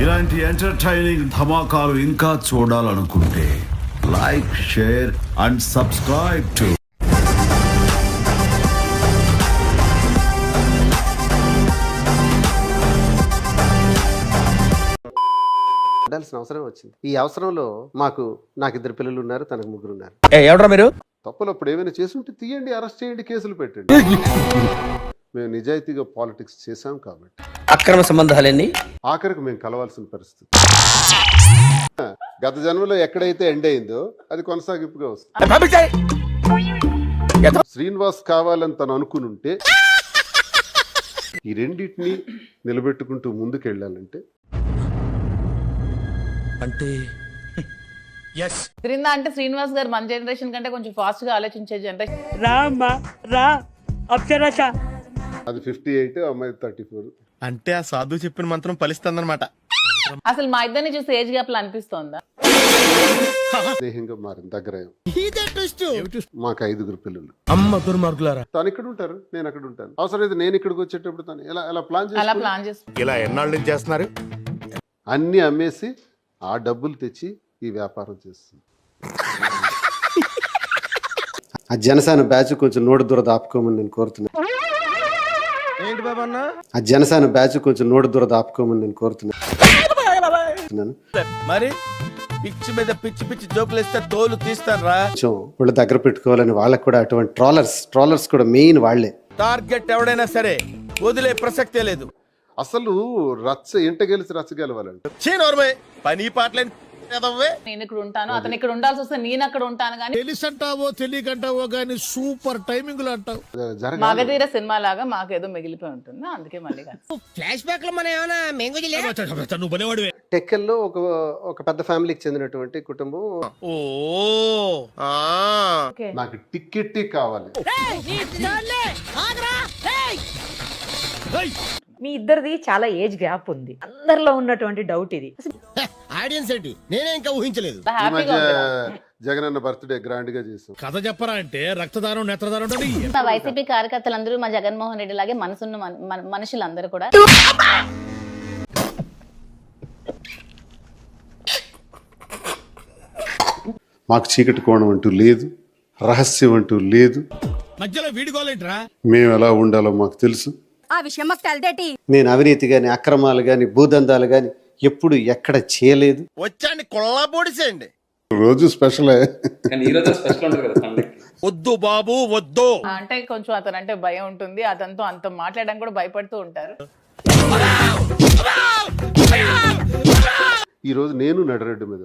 ఇలాంటి ఎంటర్టైనింగ్ ధమాకాలు ఇంకా చూడాలనుకుంటే like, share and subscribe to ఉండాల్సిన అవసరం వచ్చింది. ఈ అవసరంలో నాకు ఇద్దరు పిల్లలు ఉన్నారు, తనకు ముగ్గురు ఉన్నారు. ఎవడ్రా మీరు? తప్పులు అప్పుడు ఏమైనా చేసుంటే తీయండి, అరెస్ట్ చేయండి, కేసులు పెట్టండి. మేము నిజాయితీగా పాలిటిక్స్ చేశాం కాబట్టి అక్రమ సంబంధాలన్నీ ఆఖరికి మేము కలవాల్సిన పరిస్థితి. గత జన్మలో ఎక్కడైతే ఎండ్ అయిందో అది కొనసాగింపుగా వస్తుంది. శ్రీనివాస్ కావాలని తను అనుకుని ఉంటే ఈ రెండింటిని నిలబెట్టుకుంటూ ముందుకు వెళ్ళాలంటే తిరిందా అంటే శ్రీనివాస్ గారు మన జనరేషన్ కంటే కొంచెం ఫాస్ట్ గా ఆలోచించే జనరేషన్. అది 58, అమ్మాయి 34. అంటే ఆ సాధువు చెప్పిన మంత్రం ఫలిస్తుందన్నమాట. అసలు మా ఇద్దరిని చూసి ఏజ్ గ్యాప్ అనిపిస్తోందా? స్నేహంగా మారింది, దగ్గర మాకు 5 పిల్లలు. అమ్మ దుర్మార్గులారా. తను ఇక్కడ ఉంటారు, నేను అక్కడ ఉంటాను. అవసరమైతే నేను ఇక్కడికి వచ్చేటప్పుడు తను ఎలా ప్లాన్ చేసి ఇలా ఎన్నాళ్ళు నుంచి చేస్తున్నారు? అన్ని అమ్మేసి ఆ డబ్బులు తెచ్చి ఈ వ్యాపారం చేస్తుంది. ఆ జనసేన బ్యాచ్ కొంచెం నోటి దూర దాపుకోమని నేను కోరుతున్నాను. ఏంటి బాబా అన్న? ఆ జనసేన బ్యాచ్ కొంచెం నోటి దూర దాపుకోమని నేను కోరుతున్నాను. మరి పిచ్చి మీద పిచ్చి పిచ్చి జోకులు ఇస్తే తోలు తీస్తారా? కొంచెం వాళ్ళు దగ్గర పెట్టుకోవాలని వాళ్ళకు కూడా అటువంటి ట్రాలర్స్ కూడా మెయిన్ వాళ్లే. టార్గెట్ ఎవడైనా సరే వదిలే ప్రసక్తే లేదు. అసలు ఇంట గెలిచి రచ్చ గెలవాలంటే పని పాటలేని నేను ఇక్కడ ఉంటాను, అతను ఇక్కడ ఉండాల్సి వస్తే నేను అక్కడ ఉంటాను. కానీ తెలిసంటావో తెలియకంటావో గానీ సూపర్ టైమింగ్ లో అంటావు. మగధీర సినిమా లాగా మాకేదో మిగిలిపోయి ఉంటుంది, అందుకే మళ్ళీ ఫ్లాష్ బ్యాక్ లో మనం ఏమైనా నువ్వు బనేవాడివే. టెక్కల్లో ఒక పెద్ద ఫ్యామిలీకి చెందినటువంటి కుటుంబం. నాకు టికెట్ కావాలి. మీ ఇద్దరిది చాలా ఏజ్ గ్యాప్ ఉంది. అందరిలో ఉన్నటువంటి డౌట్ ఇది. ఆడియన్స్ ఏంటి, నేనే ఇంకా ఊహించలేదు. ఈ మధ్య జగనన్న బర్త్డే గ్రాండ్ గా చేసాం. కథ చెప్పరా అంటే రక్తదానం నేత్రదానం. మా వైసీపీ కార్యకర్తలందరూ మా జగన్మోహన్ రెడ్డి లాగే మనసున్న మనుషులందరూ కూడా. మాకు చీకటి కోణం అంటూ లేదు, రహస్యం అంటూ లేదు. మధ్యలో వీడుకోలేంట్రా. మేము ఎలా ఉండాలో మాకు తెలుసు. ఆ విషయం మాకు తెలదేటి. నేను అవినీతి గాని, అక్రమాలు గాని, భూదందాలు గాని ఎప్పుడు ఎక్కడ చేయలేదు. వచ్చాండి కొల్లా పొడిసేయండి. రోజు స్పెషల్. వద్దు బాబు వద్దు అంటే కొంచెం అతను అంటే భయం ఉంటుంది, అతనితో అంత మాట్లాడడానికి కూడా భయపడుతూ ఉంటారు. ఈ రోజు నేను నడిరెడ్డి మీద